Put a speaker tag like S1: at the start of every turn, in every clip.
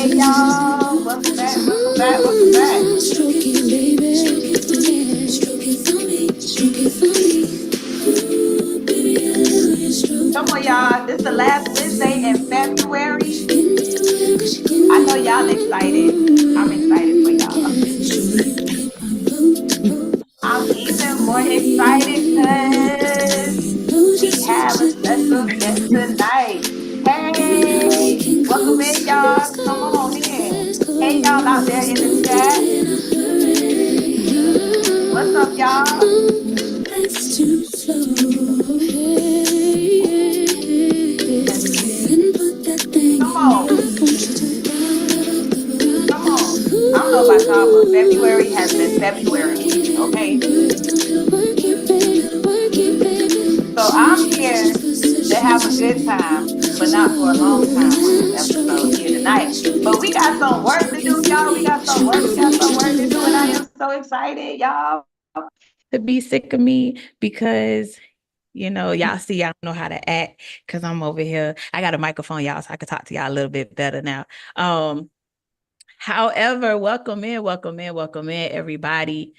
S1: Hey y'all, welcome back, welcome back, welcome back.
S2: Stroke it, baby. Stroke it for me. Stroke it for me. Ooh, baby, I love your
S1: Come on,
S2: stroke.
S1: y'all. This is the last Wednesday in February.
S2: She give me the way, she give
S1: I
S2: me
S1: know y'all excited. I'm excited for y'all. I'm even more excited because we have a special guest tonight. Hey, welcome in, y'all. Come on in. Hey, y'all out there in the chat. What's up, y'all?
S2: Let's to flow. And put that thing
S1: Come
S2: in me.
S1: on.
S2: I want you to
S1: Come on. I don't know about y'all, but
S2: ooh,
S1: February has been Februarying, okay?
S2: work it, baby, work it, baby.
S1: So I'm here to have a good time, but not for a long time on this episode here tonight. But we got some work to do, y'all. We got some work. We got some work to do, and I am so excited, y'all, to be sick of me because y'all see, I don't know how to act because I'm over here. I got a microphone, y'all, so I can talk to y'all a little bit better now. However, welcome in, welcome in, welcome in, everybody.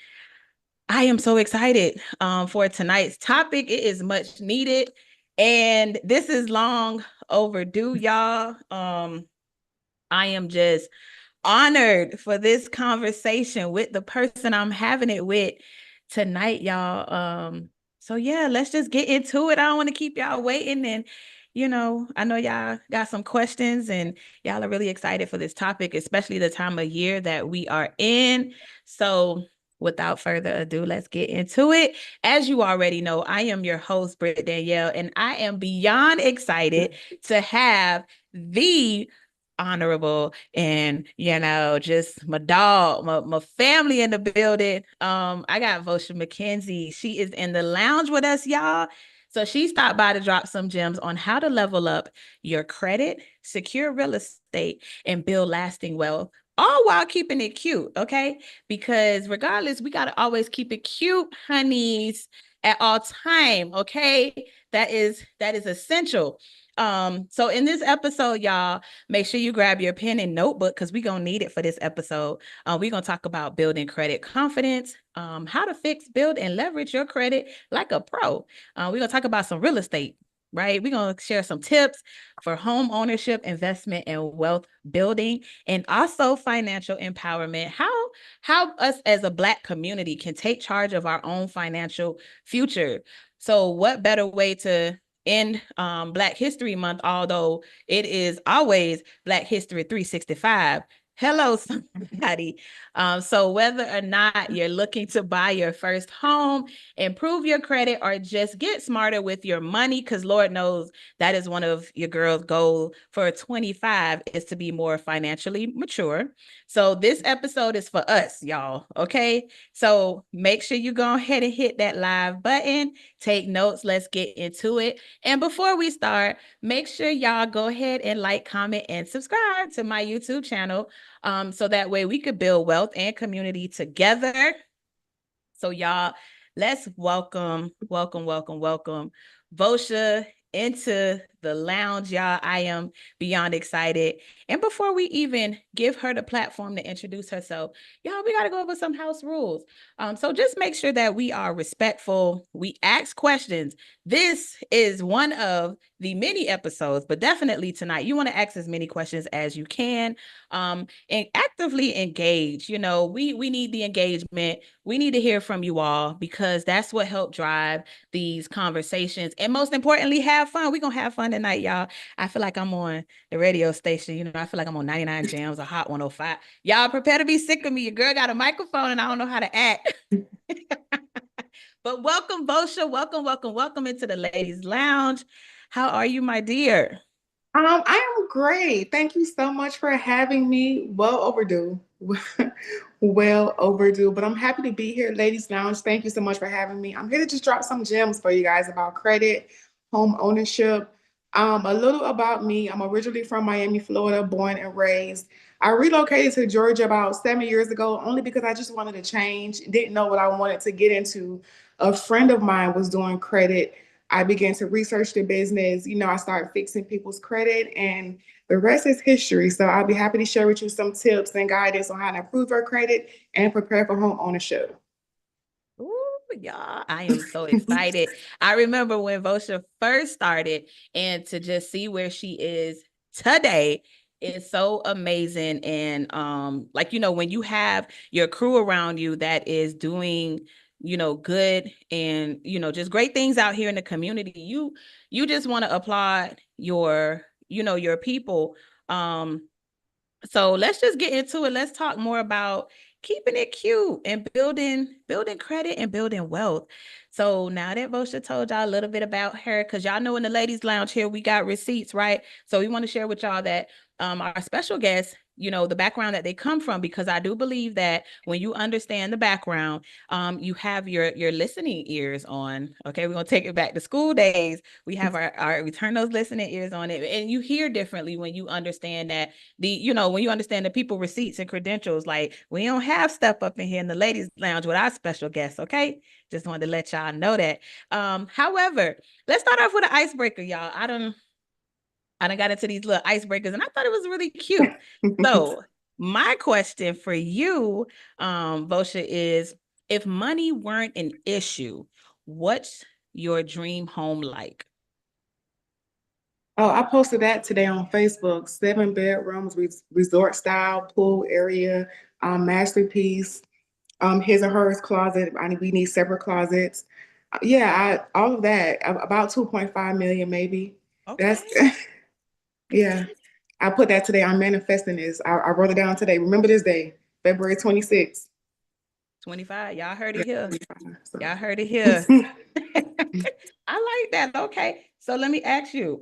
S1: I am so excited for tonight's topic. It is much needed, and this is long overdue, y'all. I am just honored for this conversation with the person I'm having it with tonight, y'all. So yeah, let's just get into it. I don't want to keep y'all waiting, and I know y'all got some questions and y'all are really excited for this topic, especially the time of year that we are in. So without further ado, let's get into it. As you already know, I am your host, Britt Danielle, and I am beyond excited to have the honorable and just my dog, my family in the building. I got Votia McKenzie. She is in the lounge with us, y'all. So she stopped by to drop some gems on how to level up your credit, secure real estate, and build lasting wealth, all while keeping it cute, okay? Because regardless, we got to always keep it cute, honeys, at all time, okay? That is essential. So in this episode, y'all, make sure you grab your pen and notebook because we're gonna need it for this episode. We're gonna talk about building credit confidence, how to fix, build, and leverage your credit like a pro. We're gonna talk about some real estate, right? We're gonna share some tips for home ownership, investment, and wealth building, and also financial empowerment. How us as a Black community can take charge of our own financial future. So, what better way to end Black History Month, although it is always Black History 365. Hello, somebody. So whether or not you're looking to buy your first home, improve your credit, or just get smarter with your money, because Lord knows that is one of your girl's goals for 25 is to be more financially mature. So this episode is for us, y'all. Okay. So make sure you go ahead and hit that live button, take notes. Let's get into it. And before we start, make sure y'all go ahead and like, comment, and subscribe to my YouTube channel. So that way we could build wealth and community together. So y'all, let's welcome Votia into the lounge, y'all. I am beyond excited. And before we even give her the platform to introduce herself, y'all, we got to go over some house rules. So just make sure that we are respectful. We ask questions. This is one of the many episodes, but definitely tonight, you want to ask as many questions as you can, and actively engage. We need the engagement. We need to hear from you all because that's what helped drive these conversations. And most importantly, have fun. We're going to have fun tonight, y'all. I feel like I'm on the radio station. I feel like I'm on 99 Jams or Hot 105. Y'all prepare to be sick of me. Your girl got a microphone and I don't know how to act. But welcome, Votia. Welcome into the ladies' lounge. How are you, my dear?
S3: I am great. Thank you so much for having me. Well overdue. Well overdue. But I'm happy to be here, Ladies Lounge. Thank you so much for having me. I'm here to just drop some gems for you guys about credit, home ownership. A little about me. I'm originally from Miami, Florida, born and raised. I relocated to Georgia about 7 years ago only because I just wanted to change, didn't know what I wanted to get into. A friend of mine was doing credit. I began to research the business. I started fixing people's credit, and the rest is history. So I'll be happy to share with you some tips and guidance on how to improve your credit and prepare for home ownership.
S1: Ooh, y'all, I am so excited. I remember when Votia first started, and to just see where she is today is so amazing. And like, when you have your crew around you that is doing, good and, just great things out here in the community, you just want to applaud your people. So let's just get into it. Let's talk more about keeping it cute and building credit and building wealth. So now that Vosha told y'all a little bit about her, because y'all know in the ladies lounge here, we got receipts, right? So we want to share with y'all that our special guests, the background that they come from, because I do believe that when you understand the background, you have your listening ears on. Okay, we're gonna take it back to school days. We have we turn those listening ears on it, and you hear differently when you understand that when you understand the people receipts and credentials. Like, we don't have stuff up in here in the ladies lounge with our special guests. Okay, just wanted to let y'all know that. However, let's start off with an icebreaker, y'all. I done got into these little icebreakers and I thought it was really cute. So my question for you, Vosha, is if money weren't an issue, what's your dream home like?
S3: Oh, I posted that today on Facebook. 7 bedrooms, resort style, pool area, masterpiece, his or hers closet. We need separate closets. Yeah, all of that. About 2.5 million, maybe. That's
S1: Okay.
S3: yeah.
S1: Okay.
S3: I put that today. I'm manifesting this. I wrote it down today. Remember this day, February 26th.
S1: 25. Y'all heard it
S3: Yeah,
S1: here.
S3: 25,
S1: Y'all heard it
S3: so.
S1: here. I like that. Okay. So let me ask you,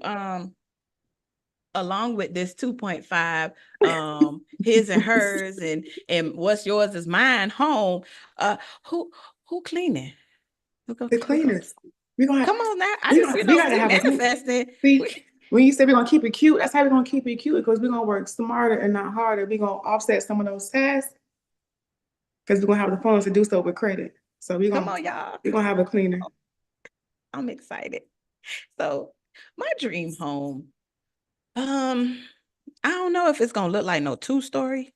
S1: along with this 2.5, his and hers and what's yours is mine home, uh who who cleaning?
S3: The
S1: Who go
S3: cleaners. We're gonna have,
S1: come on now. I just,
S3: we gotta
S1: we
S3: have a clean.
S1: manifesting.
S3: See, when you say we're gonna keep it cute, that's how we're gonna keep it cute because we're gonna work smarter and not harder. We're gonna offset some of those tasks because we're gonna have the funds to do so with credit. So
S1: Come on, y'all.
S3: we're gonna have a cleaner.
S1: I'm excited. So my dream home, um, I don't know if it's gonna look like no two-story,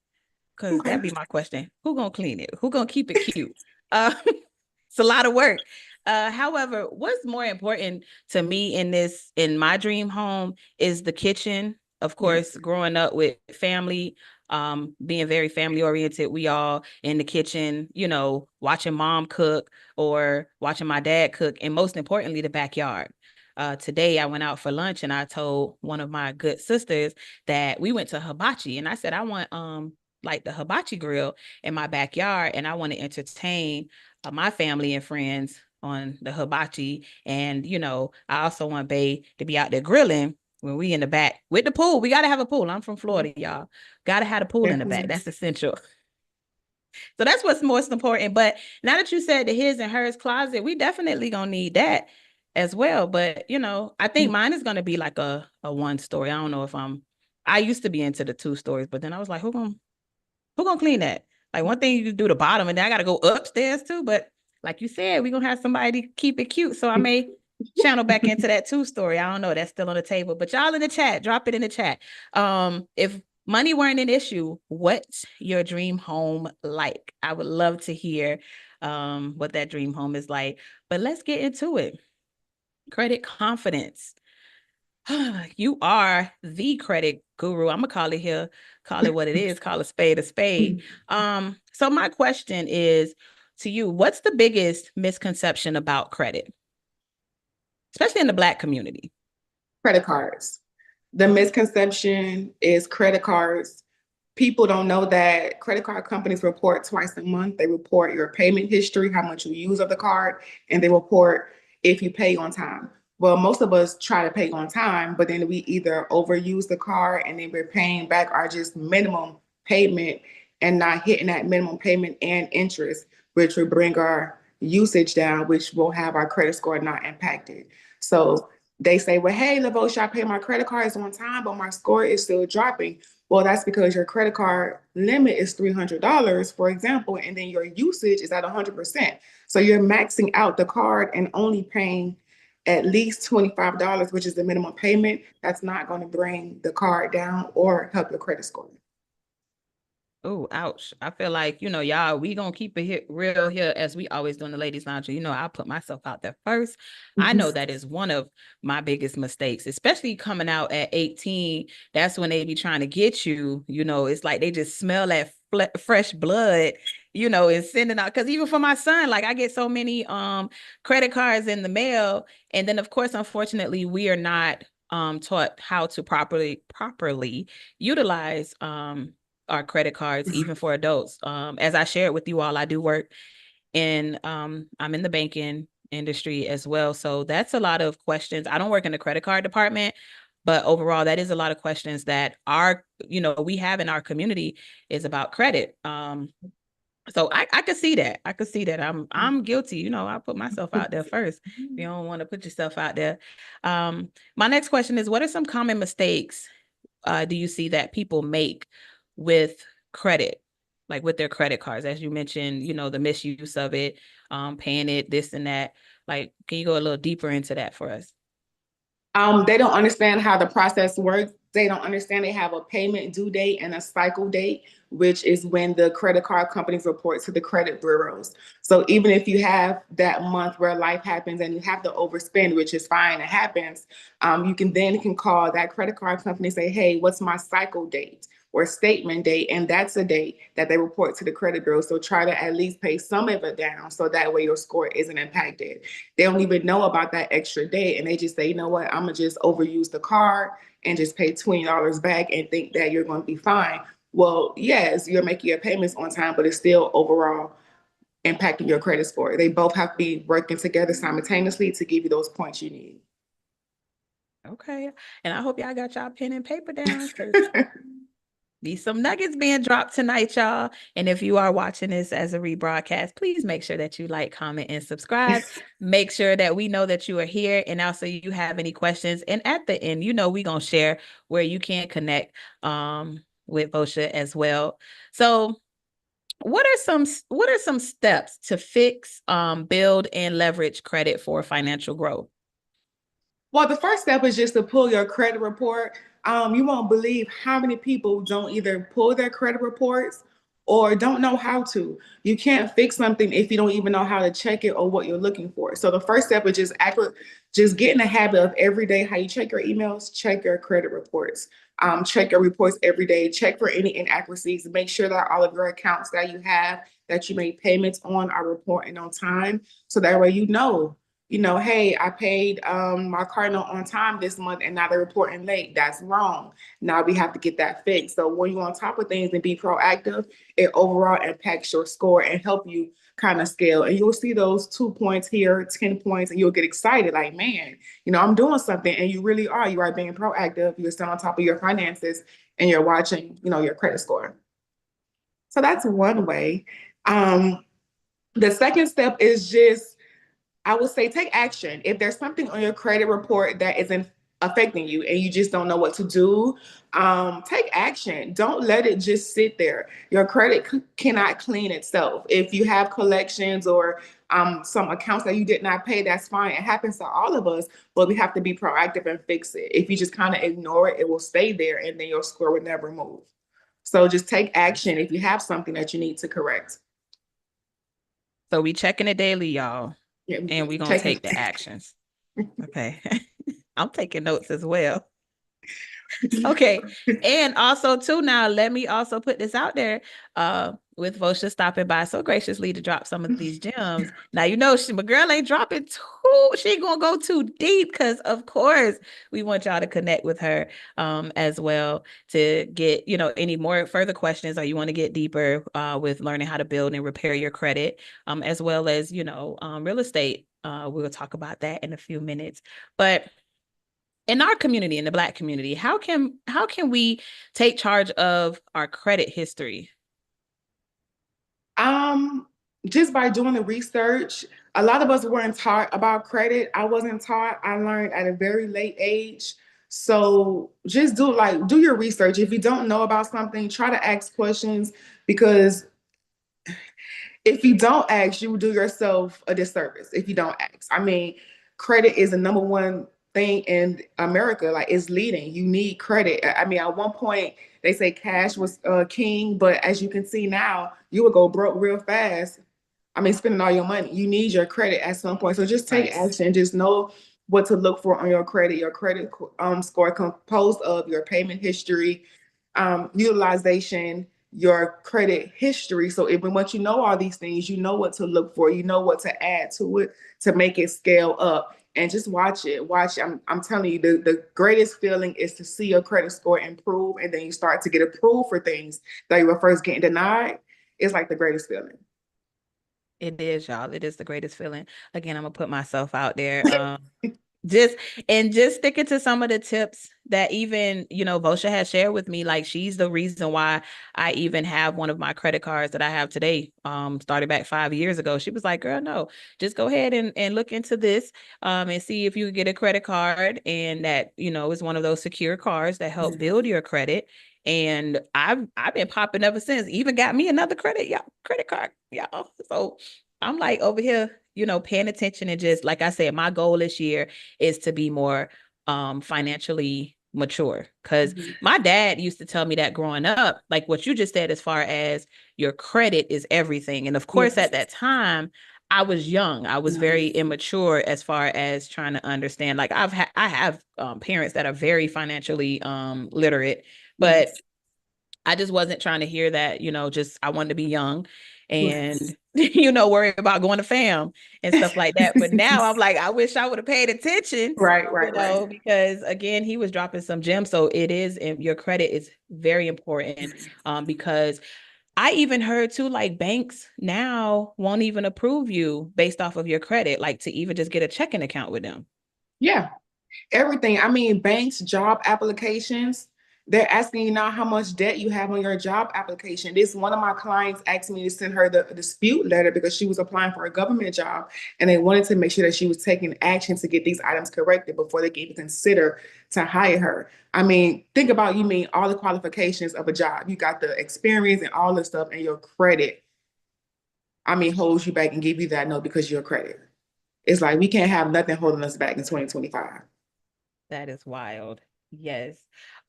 S1: because
S3: Okay.
S1: that'd be my question. Who gonna clean it? Who gonna keep it cute? It's a lot of work. However, what's more important to me in my dream home is the kitchen. Of
S3: Yes.
S1: course, growing up with family, being very family oriented, we all in the kitchen, watching mom cook or watching my dad cook, and most importantly, the backyard. Today I went out for lunch and I told one of my good sisters that we went to hibachi, and I said I want like the hibachi grill in my backyard, and I want to entertain my family and friends on the hibachi. And I also want Bay to be out there grilling when we in the back with the pool. We got to have a pool. I'm from Florida, y'all. Got to have a pool in the back.
S3: Definitely.
S1: That's essential. So that's what's most important. But now that you said the his and hers closet, we definitely gonna need that as well. But I think mine is gonna be like a one story. I don't know if I used to be into the two stories, but then I was like, who gonna clean that? Like, one thing you do the bottom, and then I gotta go upstairs too. But like you said, we're gonna have somebody to keep it cute. So I may channel back into that two-story. I don't know. That's still on the table. But y'all in the chat, drop it in the chat. If money weren't an issue, what's your dream home like? I would love to hear what that dream home is like. But let's get into it. Credit confidence. You are the credit guru. I'm gonna call it here, call it what it is, call a spade a spade. So my question is to you, what's the biggest misconception about credit, especially in the Black community?
S3: Credit cards. The misconception is credit cards. People don't know that credit card companies report twice a month. They report your payment history, how much you use of the card, and they report if you pay on time. Well, most of us try to pay on time, but then we either overuse the card and then we're paying back our just minimum payment and not hitting that minimum payment and interest, which will bring our usage down, which will have our credit score not impacted. So they say, well, hey, Lavotia, I pay my credit cards on time, but my score is still dropping. Well, that's because your credit card limit is $300, for example, and then your usage is at 100%. So you're maxing out the card and only paying at least $25, which is the minimum payment, that's not going to bring the card down or help your credit score.
S1: Oh, ouch. I feel like, y'all, we gonna keep it real here as we always do in the ladies lounge. I put myself out there first. I know that is one of my biggest mistakes, especially coming out at 18. That's when they be trying to get you, it's like they just smell that fresh blood, and sending out. Because even for my son, like I get so many credit cards in the mail. And then of course, unfortunately, we are not taught how to properly utilize our credit cards, even for adults. As I shared with you all, I do work in, I'm in the banking industry as well. So that's a lot of questions. I don't work in the credit card department, but overall, that is a lot of questions that we have in our community is about credit. So I could see that. I could see that. I'm guilty. I put myself out there first. You don't want to put yourself out there. My next question is, what are some common mistakes do you see that people make with credit, like with their credit cards? As you mentioned, the misuse of it, paying it, this and that. Like, can you go a little deeper into that for us?
S3: They don't understand how the process works. They don't understand they have a payment due date and a cycle date, which is when the credit card companies report to the credit bureaus. So even if you have that month where life happens and you have to overspend, which is fine, it happens, you can call that credit card company and say, hey, what's my cycle date or statement date? And that's a date that they report to the credit bureau. So try to at least pay some of it down so that way your score isn't impacted. They don't even know about that extra date and they just say, you know what, I'm gonna just overuse the card and just pay $20 back and think that you're going to be fine. Well, yes, you're making your payments on time, but it's still overall impacting your credit score. They both have to be working together simultaneously to give you those points you need.
S1: Okay. And I hope y'all got y'all pen and paper down, because these some nuggets being dropped tonight, y'all. And if you are watching this as a rebroadcast, please make sure that you like, comment, and subscribe. Make sure that we know that you are here, and also you have any questions. And at the end, we're gonna share where you can connect with Votia as well. So what are some steps to fix, build, and leverage credit for financial growth?
S3: Well, the first step is just to pull your credit report. You won't believe how many people don't either pull their credit reports or don't know how to. You can't fix something if you don't even know how to check it or what you're looking for. So the first step is just get in the habit of every day how you check your emails, check your credit reports. Check your reports every day. Check for any inaccuracies. Make sure that all of your accounts that you have that you made payments on are reporting on time. So that way hey, I paid my car note on time this month and now they're reporting late. That's wrong. Now we have to get that fixed. So when you're on top of things and be proactive, it overall impacts your score and help you kind of scale. And you'll see those 2 points here, 10 points, and you'll get excited like, man, I'm doing something. And you really are. You are being proactive. You're still on top of your finances and you're watching, your credit score. So that's one way. The second step is just I would say take action. If there's something on your credit report that isn't affecting you and you just don't know what to do, take action. Don't let it just sit there. Your credit cannot clean itself. If you have collections or some accounts that you did not pay, that's fine. It happens to all of us, but we have to be proactive and fix it. If you just kind of ignore it, it will stay there and then your score will never move. So just take action if you have something that you need to correct.
S1: So we checking it daily, y'all.
S3: Yeah,
S1: And we're going to take the actions. Okay. I'm taking notes as well. Okay. And also too, now let me also put this out there, with Votia stopping by so graciously to drop some of these gems. Now, my girl ain't dropping she ain't gonna go too deep, because of course we want y'all to connect with her as well to get, any more further questions, or you want to get deeper with learning how to build and repair your credit, as well as, real estate. We'll talk about that in a few minutes. But in our community, in the Black community, how can we take charge of our credit history?
S3: Just by doing the research. A lot of us weren't taught about credit. I wasn't taught. I learned at a very late age. So just do your research. If you don't know about something, try to ask questions, because if you don't ask, you do yourself a disservice if you don't ask. I mean, credit is the number one thing in America. Like, it's leading. You need credit. I mean, at one point they say cash was king, but as you can see now, you would go broke real fast. I mean, spending all your money. You need your credit at some point. So just take
S1: Right.
S3: action. Just know what to look for on your credit. Your credit score composed of your payment history, utilization, your credit history. So even once you know all these things, you know what to look for. You know what to add to it to make it scale up. And just watch it. Watch. I'm telling you, the greatest feeling is to see your credit score improve, and then you start to get approved for things that you were first getting denied. It's like the greatest feeling.
S1: It is, y'all. It is the greatest feeling. Again, I'm gonna put myself out there. Just just sticking to some of the tips that even, Vosha has shared with me. Like, she's the reason why I even have one of my credit cards that I have today. Started back 5 years ago. She was like, girl, no, just go ahead and look into this, and see if you can get a credit card. And that, is one of those secure cards that help build your credit. And I've been popping ever since. Even got me another credit card, y'all. So I'm like over here, paying attention, and just like I said, my goal this year is to be more financially mature. Because my dad used to tell me that growing up, like what you just said, as far as your credit is everything. And of course,
S3: Yes.
S1: at that time, I was young. I was very immature as far as trying to understand. Like, I have parents that are very financially literate, but
S3: Yes.
S1: I just wasn't trying to hear that, just I wanted to be young
S3: Yes.
S1: and, worry about going to fam and stuff like that. But now I'm like, I wish I would have paid attention,
S3: Right, right, right.
S1: because again, he was dropping some gems. So it is, and your credit is very important, because I even heard too, like, banks now won't even approve you based off of your credit, like to even just get a checking account with them.
S3: Yeah. Everything. I mean, banks, job applications, they're asking you now how much debt you have on your job application. This one of my clients asked me to send her the dispute letter because she was applying for a government job, and they wanted to make sure that she was taking action to get these items corrected before they can even consider to hire her. I mean, think about, you mean all the qualifications of a job. You got the experience and all this stuff, and your credit, I mean, holds you back and give you that no because of your credit. It's like we can't have nothing holding us back in 2025.
S1: That is wild. Yes.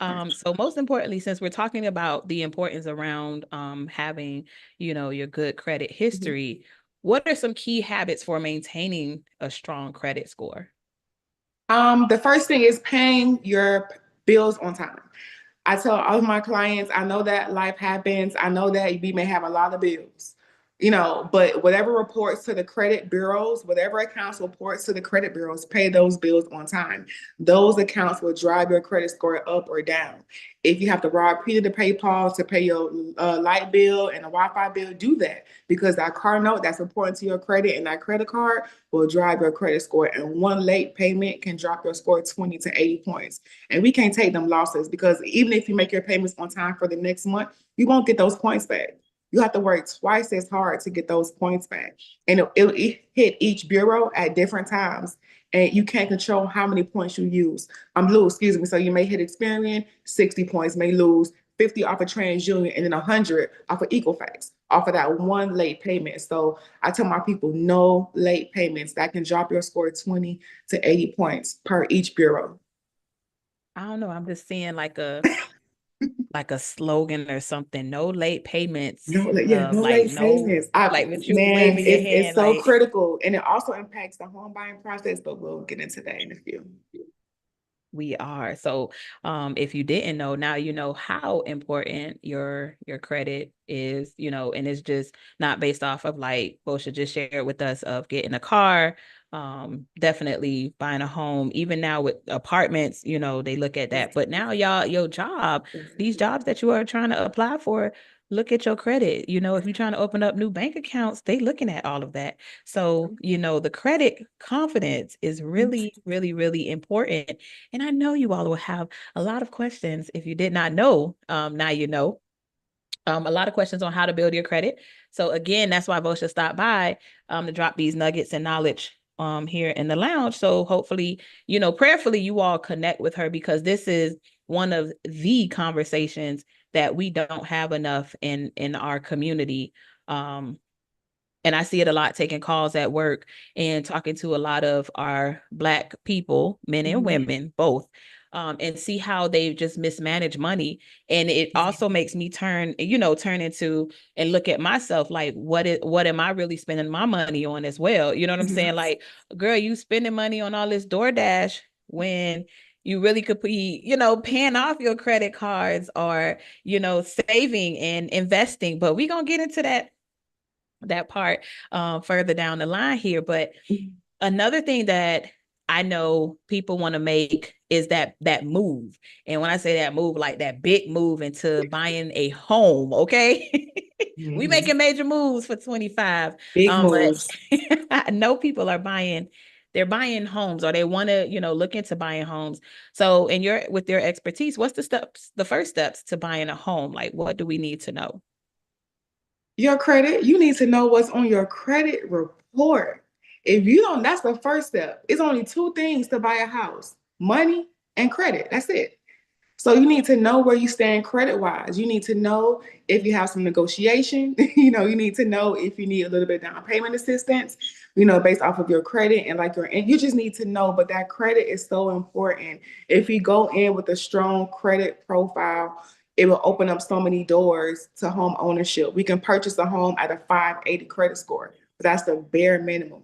S1: So most importantly, since we're talking about the importance around having, your good credit history, what are some key habits for maintaining a strong credit score?
S3: The first thing is paying your bills on time. I tell all of my clients, I know that life happens. I know that we may have a lot of bills, but whatever reports to the credit bureaus, whatever accounts reports to the credit bureaus, pay those bills on time. Those accounts will drive your credit score up or down. If you have to rob Peter to pay Paul to pay your light bill and a Wi-Fi bill, do that because that car note that's important to your credit and that credit card will drive your credit score. And one late payment can drop your score 20 to 80 points. And we can't take them losses because even if you make your payments on time for the next month, you won't get those points back. You have to work twice as hard to get those points back. And it'll hit each bureau at different times. And you can't control how many points you lose, excuse me. So you may hit Experian, 60 points, may lose 50 off of TransUnion, and then 100 off of Equifax, off of that one late payment. So I tell my people, no late payments. That can drop your score 20 to 80 points per each bureau.
S1: I don't know. I'm just seeing like a slogan or something. No late payments.
S3: No
S1: Like
S3: late
S1: no,
S3: payments. I
S1: like with you
S3: man,
S1: waving your
S3: it's
S1: hand,
S3: so
S1: like.
S3: critical, and it also impacts the home buying process. But we'll get into that in a few.
S1: We are. So if you didn't know, now you know how important your credit is, and it's just not based off of, like Bosha just shared with us, of getting a car, definitely buying a home. Even now with apartments, they look at that. But now y'all, your job, these jobs that you are trying to apply for, look at your credit. If you're trying to open up new bank accounts, they looking at all of that. So, the credit confidence is really, really, really important. And I know you all will have a lot of questions. If you did not know, now you know. A lot of questions on how to build your credit. So again, that's why Vosha stopped by to drop these nuggets and knowledge here in the lounge. So hopefully, prayerfully, you all connect with her, because this is one of the conversations that we don't have enough in our community. and I see it a lot taking calls at work and talking to a lot of our Black people, men and
S3: Mhm.
S1: women, both, and see how they just mismanage money. And it also makes me turn into and look at myself like, what am I really spending my money on as well? You know what I'm saying?
S3: Yes.
S1: Like, girl, you spending money on all this DoorDash when you really could be, paying off your credit cards or, saving and investing. But we're gonna get into that part further down the line here. But another thing that I know people want to make is that move. And when I say that move, like that big move into buying a home, okay? We
S3: Mhm.
S1: making major moves for 25.
S3: Big
S1: But
S3: moves.
S1: I know people are they're buying homes or they want to, look into buying homes. So with your expertise, what's the first steps to buying a home? Like, what do we need to know?
S3: Your credit, you need to know what's on your credit report. If you don't, that's the first step. It's only two things to buy a house: money and credit. That's it. So you need to know where you stand credit wise. You need to know if you have some negotiation. You need to know if you need a little bit of down payment assistance, based off of your credit and like and you just need to know. But that credit is so important. If you go in with a strong credit profile, it will open up so many doors to home ownership. We can purchase a home at a 580 credit score, but that's the bare minimum.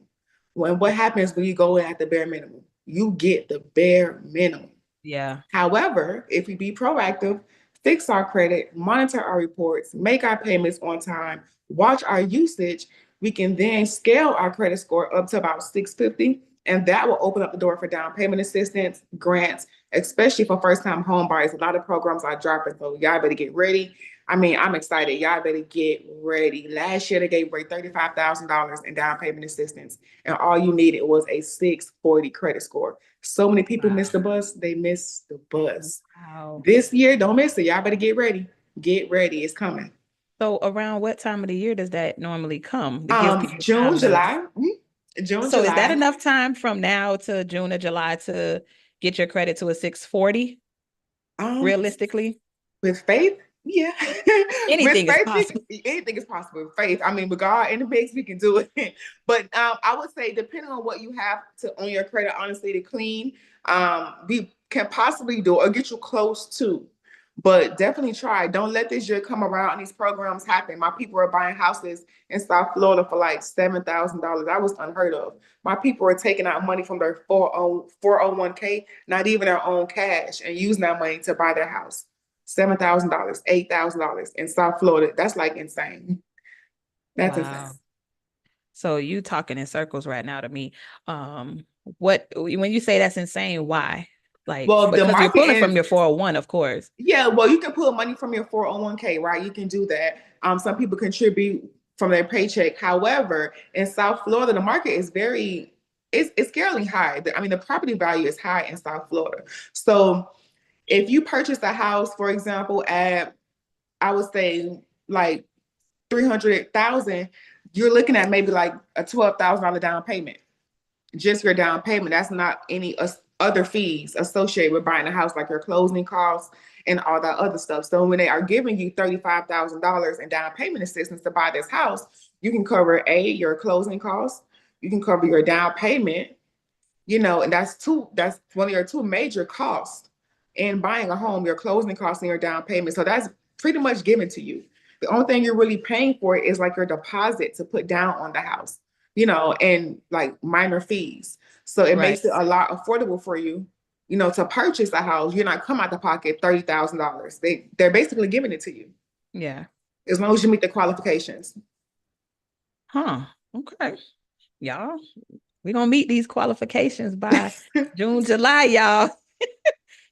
S3: What happens when you go in at the bare minimum? You get the bare minimum.
S1: Yeah.
S3: However, if we be proactive, fix our credit, monitor our reports, make our payments on time, watch our usage, we can then scale our credit score up to about 650. And that will open up the door for down payment assistance, grants, especially for first time home buyers. A lot of programs are dropping, so y'all better get ready. I mean, I'm excited. Y'all better get ready. Last year, they gave away $35,000 in down payment assistance, and all you needed was a 640 credit score. So many people miss
S1: Wow.
S3: the bus. They miss the bus.
S1: Wow.
S3: This year, don't miss it. Y'all better get ready. Get ready. It's coming.
S1: So around what time of the year does that normally come to give people
S3: June,
S1: time to?
S3: July. June,
S1: So is that
S3: July.
S1: enough time from now to June or July to get your credit to a 640
S3: Um,
S1: realistically?
S3: with faith, yeah. With
S1: Anything is
S3: faith,
S1: possible.
S3: anything is possible. With faith, I mean, with God in the mix, we can do it. But I would say, depending on what you have to on your credit, honestly, to clean, we can possibly do or get you close to. But definitely try. Don't let this year come around and these programs happen. My people are buying houses in South Florida for like $7,000. That was unheard of. My people are taking out money from their 401k, not even their own cash, and using that money to buy their house. $7,000, $8,000 in South Florida. That's like insane. That's insane.
S1: Wow. So you talking in circles right now to me. What when you say that's insane, why? Like
S3: Well, the
S1: because you're
S3: market
S1: pulling from
S3: is,
S1: your 401, of course.
S3: yeah, well, you can pull money from your 401k, right? You can do that. Some people contribute from their paycheck. However, in South Florida, the market is it's scarily high. I mean, the property value is high in South Florida. So if you purchase a house, for example, at, I would say, like 300,000, you're looking at maybe like a $12,000 down payment. Just your down payment. That's not any other fees associated with buying a house, like your closing costs and all that other stuff. So when they are giving you $35,000 in down payment assistance to buy this house, you can cover your closing costs, you can cover your down payment, and that's one of your two major costs in buying a home, your closing costs and your down payment. So that's pretty much given to you. The only thing you're really paying for is like your deposit to put down on the house, and like minor fees. So it
S1: Right.
S3: makes it a lot affordable for you, to purchase a house. You're not come out the pocket $30,000. They're basically giving it to you
S1: Yeah.
S3: as long as you meet the qualifications.
S1: Huh. Okay. Y'all, we're gonna meet these qualifications by June, July, y'all.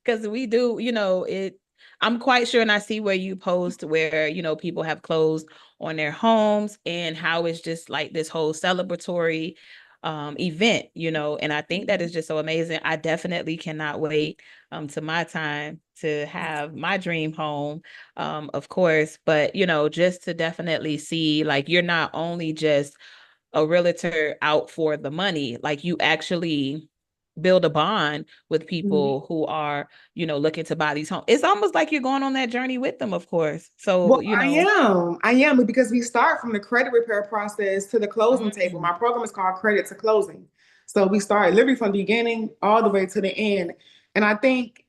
S1: Because we do, it. I'm quite sure, and I see where you post where people have closed on their homes and how it's just like this whole celebratory event, and I think that is just so amazing. I definitely cannot wait to my time to have my dream home, of course, but just to definitely see like you're not only just a realtor out for the money, like you actually build a bond with
S3: Mhm.
S1: people who are, looking to buy these homes. It's almost like you're going on that journey with them, of course. So,
S3: Well, I am because we start from the credit repair process to the closing table.
S1: mm,
S3: My program is called Credit to Closing. So we start literally from the beginning all the way to the end. And I think,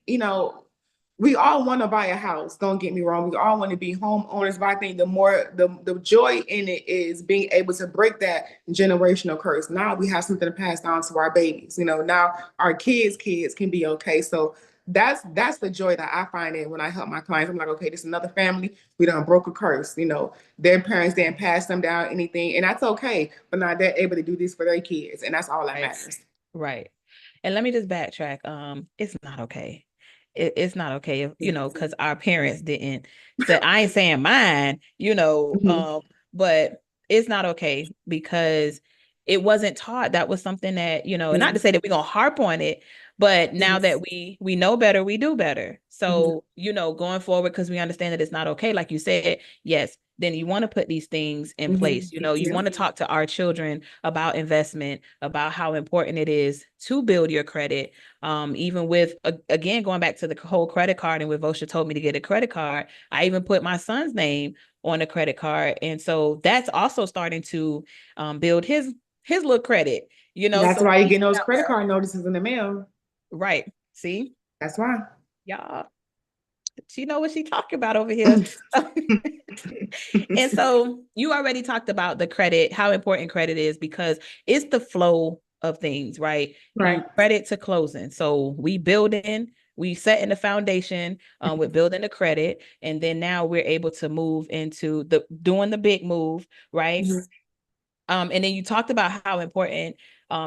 S3: we all want to buy a house. Don't get me wrong. We all want to be homeowners, but I think the joy in it is being able to break that generational curse. Now we have something to pass down to our babies. Now our kids can be okay. So that's the joy that I find in when I help my clients. I'm like, okay, this is another family. We done broke a curse. Their parents didn't pass them down anything, and that's okay. But now they're able to do this for their kids, and that's all that
S1: right.
S3: matters.
S1: Right. And let me just backtrack. It's not okay. It's not okay if, because our parents didn't say, I ain't saying mine,
S3: Mhm.
S1: but it's not okay because it wasn't taught. That was something that, and not to
S3: Mhm.
S1: say that we're gonna harp on it, but now that
S3: Yes.
S1: we know better, we do better.
S3: Mhm.
S1: So, going forward, because we understand that it's not okay, like you said, yes, then you want to put these things in place.
S3: Mhm.
S1: You
S3: Yeah.
S1: want to talk to our children about investment, about how important it is to build your credit. Even with again going back to the whole credit card, and with Votia told me to get a credit card, I even put my son's name on a credit card, and so that's also starting to build his little credit.
S3: That's
S1: So
S3: why you're
S1: he's
S3: getting those
S1: out
S3: credit
S1: there,
S3: card notices in the mail.
S1: right? See,
S3: That's why.
S1: y'all, she know what she talking about over here. And so you already talked about the credit, how important credit is because it's the flow of things, right? You
S3: Right.
S1: credit to closing. So we set in the foundation with building the credit, and then now we're able to move into the doing the big move, right?
S3: Mhm.
S1: And then you talked about how important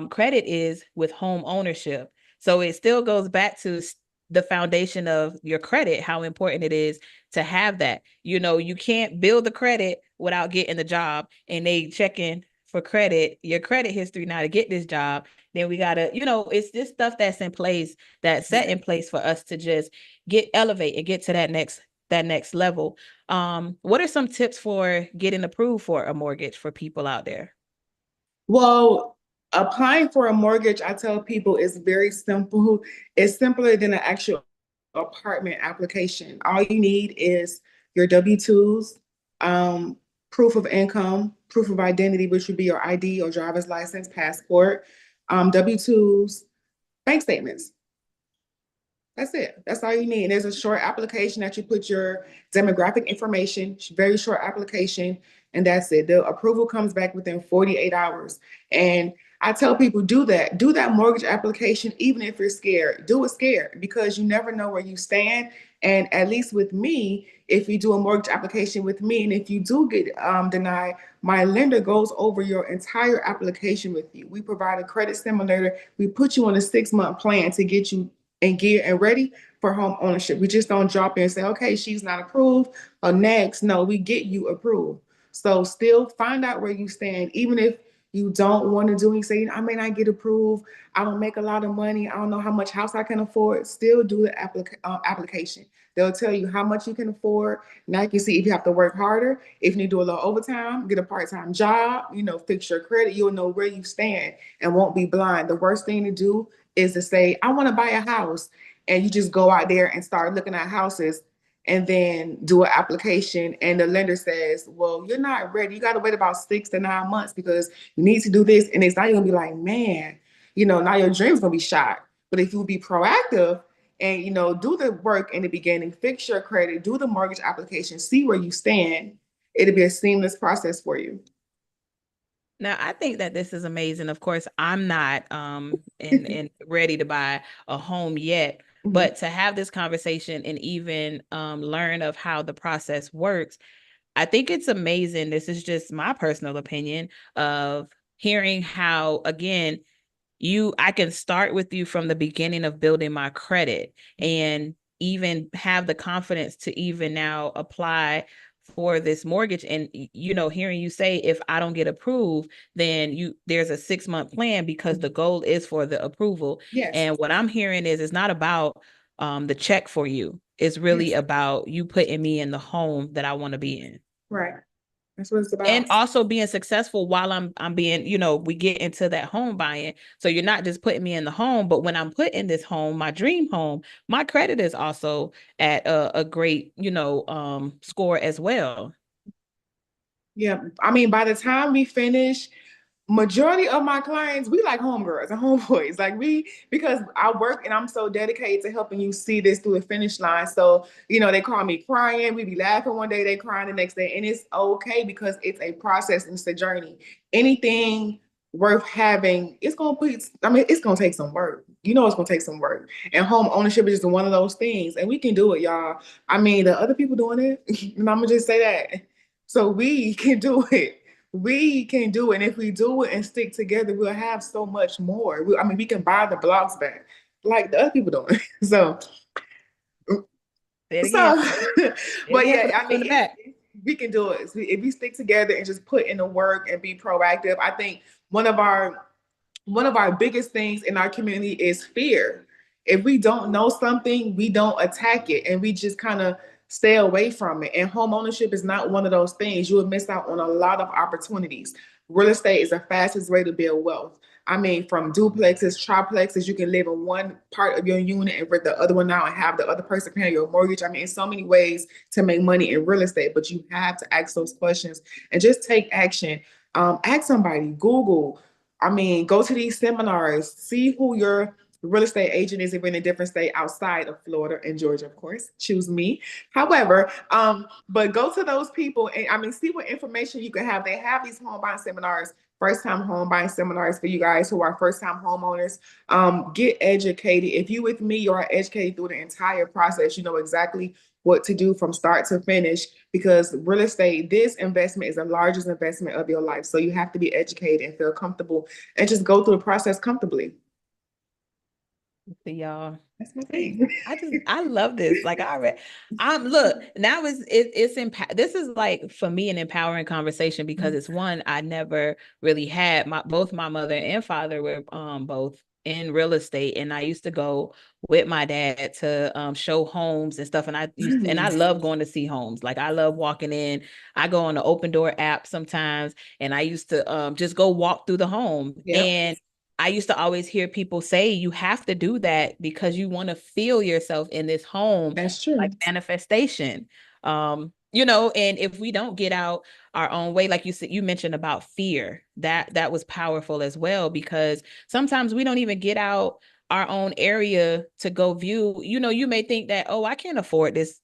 S1: credit is with home ownership. So it still goes back to the foundation of your credit, how important it is to have that. You can't build the credit without getting the job, and they checking for credit, your credit history now to get this job. Then we gotta, it's this stuff that's in place, that's set in place for us to just elevate and get to that next level. What are some tips for getting approved for a mortgage for people out there?
S3: Well, applying for a mortgage, I tell people is very simple. It's simpler than an actual apartment application. All you need is your W-2s, um, proof of income, proof of identity, which would be your ID or driver's license, passport, W-2s, bank statements. That's it. That's all you need. And there's a short application that you put your demographic information, very short application, and that's it. The approval comes back within 48 hours. And I tell people do that. Do that mortgage application, even if you're scared. Do it scared because you never know where you stand. And at least with me, if you do a mortgage application with me, and if you do get denied, my lender goes over your entire application with you. We provide a credit simulator. We put you on a 6-month plan to get you and geared and ready for home ownership. We just don't drop in and say, okay, she's not approved or next. No, we get you approved. So still find out where you stand, even if you don't want to do it. Say, I may not get approved. I don't make a lot of money. I don't know how much house I can afford. Still do the application. They'll tell you how much you can afford. Now you can see if you have to work harder. If you need to do a little overtime, get a part-time job, fix your credit. You'll know where you stand and won't be blind. The worst thing to do is to say, I want to buy a house. And you just go out there and start looking at houses and then do an application. And the lender says, well, you're not ready. You got to wait about 6 to 9 months because you need to do this. And it's not going to be like, man, now your dream's going to be shot. But if you be proactive and, do the work in the beginning, fix your credit, do the mortgage application, see where you stand, it'll be a seamless process for you.
S1: Now, I think that this is amazing. Of course, I'm not and ready to buy a home yet,
S3: Mhm.
S1: but to have this conversation and even learn of how the process works, I think it's amazing. This is just my personal opinion of hearing how, again, I can start with you from the beginning of building my credit and even have the confidence to even now apply for this mortgage. And hearing you say, if I don't get approved, then there's a 6-month plan because the goal is for the approval.
S3: Yes.
S1: And what I'm hearing is it's not about the check for you. It's really
S3: Yes.
S1: about you putting me in the home that I want to be in.
S3: Right. That's what it's
S1: And
S3: about.
S1: also being successful while I'm being, we get into that home buying. So you're not just putting me in the home, but when I'm put in this home, my dream home, my credit is also at a great, score as well.
S3: Yeah. I mean, by the time we finish, majority of my clients, we like homegirls and homeboys. Like because I work and I'm so dedicated to helping you see this through the finish line. So, they call me crying. We be laughing one day, they crying the next day. And it's okay because it's a process and it's a journey. Anything worth having, it's gonna take some work. It's gonna take some work. And home ownership is just one of those things. And we can do it, y'all. I mean, the other people doing it, and I'm gonna just say that. So we can do it. We can do it. And if we do it and stick together, we'll have so much more. We can buy the blocks back like the other people doing. So,
S1: Say it again.
S3: so,
S1: Say it
S3: but
S1: again for the
S3: yeah, I
S1: people in
S3: mean,
S1: the back.
S3: we can do it. If we stick together and just put in the work and be proactive, I think one of our one of our biggest things in our community is fear. If we don't know something, we don't attack it and we just kind of stay away from it. And home ownership is not one of those things. You will miss out on a lot of opportunities. Real estate is the fastest way to build wealth. I mean, from duplexes, triplexes, you can live in one part of your unit and rent the other one out and have the other person paying your mortgage. I mean, so many ways to make money in real estate, but you have to ask those questions and just take action. Ask somebody, Google, I mean, go to these seminars, see who your real estate agent is if you're in a different state outside of Florida and Georgia, of course. Choose me. However, but go to those people and I mean, see what information you can have. They have these home buying seminars, first time home buying seminars for you guys who are first time homeowners. Get educated. If you with me, you are educated through the entire process. You know exactly what to do from start to finish because real estate, this investment is the largest investment of your life. So you have to be educated and feel comfortable and just go through the process comfortably.
S1: See y'all.
S3: That's my
S1: See,
S3: thing.
S1: I love this. Like I read, look, now this is like for me an empowering conversation because it's one I never really had. Both my mother and father were both in real estate, and I used to go with my dad to show homes and stuff. And I love going to see homes. Like I love walking in. I go on the open door app sometimes, and I used to just go walk through the home.
S3: Yep,
S1: And I used to always hear people say you have to do that because you want to feel yourself in this home,
S3: that's
S1: like
S3: true.
S1: manifestation. And if we don't get out our own way, like you said, you mentioned about fear, that was powerful as well, because sometimes we don't even get out our own area to go view. You may think that, oh, I can't afford this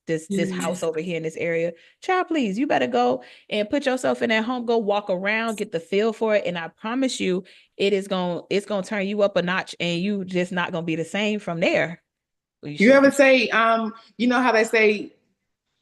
S1: house over here in this area. Child, please, you better go and put yourself in that home, go walk around, get the feel for it. And I promise you, it's gonna turn you up a notch and you just not gonna be the same from there. You
S3: You
S1: should
S3: ever
S1: be.
S3: say, you know how they say,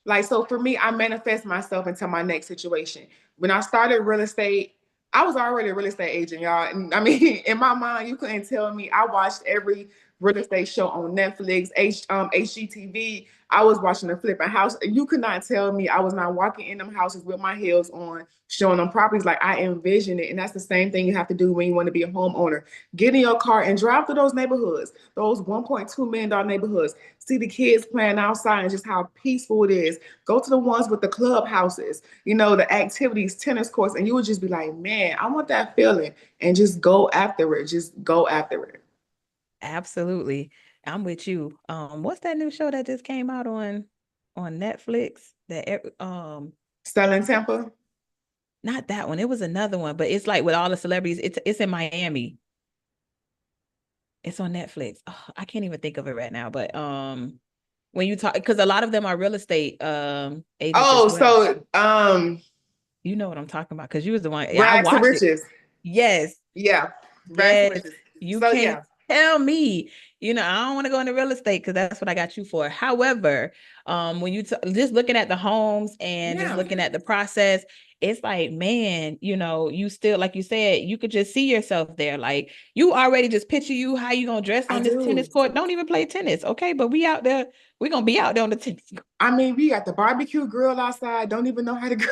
S3: like, so for me, I manifest myself into my next situation. When I started real estate, I was already a real estate agent, y'all. And I mean, in my mind, you couldn't tell me. I watched every real estate show on Netflix, HGTV. I was watching the flipping house. You could not tell me I was not walking in them houses with my heels on, showing them properties like I envisioned it. And that's the same thing you have to do when you want to be a homeowner. Get in your car and drive through those neighborhoods, those $1.2 million neighborhoods. See the kids playing outside and just how peaceful it is. Go to the ones with the clubhouses, the activities, tennis courts, and you would just be like, man, I want that feeling. And just go after it. Just go after it.
S1: Absolutely. I'm with you. What's that new show that just came out on Netflix?
S3: Selling Tampa.
S1: Not that one. It was another one, but it's like with all the celebrities. It's in Miami. It's on Netflix. Oh, I can't even think of it right now. But when you talk, because a lot of them are real estate agents as
S3: Oh,
S1: well.
S3: so
S1: You know what I'm talking about because you was the one. Yeah, I
S3: rags to
S1: watched it.
S3: riches.
S1: Yes,
S3: Yeah. Rags to
S1: yes.
S3: riches.
S1: You
S3: So
S1: can't
S3: yeah.
S1: tell me. I don't want to go into real estate because that's what I got you for. However, when just looking at the homes and just
S3: Yeah.
S1: looking at the process, it's like, man, you still, like you said, you could just see yourself there. Like you already just picture you how you gonna dress
S3: I
S1: on this tennis
S3: do.
S1: court. Don't even play tennis, okay? But we out there. We're gonna be out there on the tennis court.
S3: I mean, we got the barbecue grill outside. Don't even know how to grill.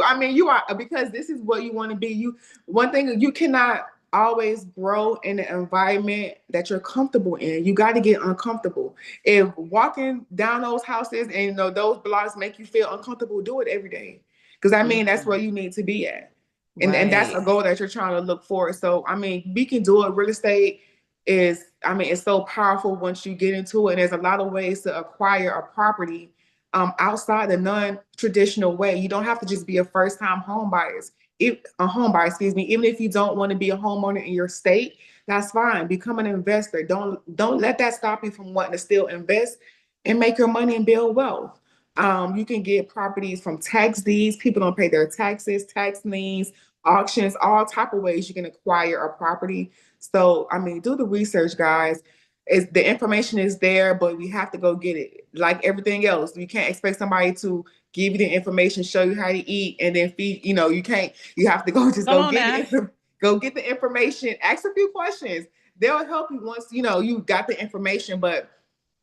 S3: I mean, you are because this is what you want to be. One thing you cannot always grow in an environment that you're comfortable in. You got to get uncomfortable. If walking down those houses and those blocks make you feel uncomfortable, do it every day. because I mean that's where you need to be at. And that's
S1: Right.
S3: a goal that you're trying to look for. So I mean, we can do it. Real estate is, I mean, it's so powerful once you get into it. And there's a lot of ways to acquire a property outside the non-traditional way. You don't have to just be a first-time home buyers. If a home buyer, excuse me, even if you don't want to be a homeowner in your state, that's fine. Become an investor. Don't let that stop you from wanting to still invest and make your money and build wealth. You can get properties from tax deeds. People don't pay their taxes, tax liens, auctions, all type of ways you can acquire a property. So, I mean, do the research, guys. Is the information is there, but we have to go get it. Like everything else, you can't expect somebody to give you the information, show you how to eat, and then feed. You know, you can't. You have to go just
S1: Come
S3: go
S1: on
S3: get
S1: now.
S3: it. Go get the information. Ask a few questions. They'll help you once you know you got the information. But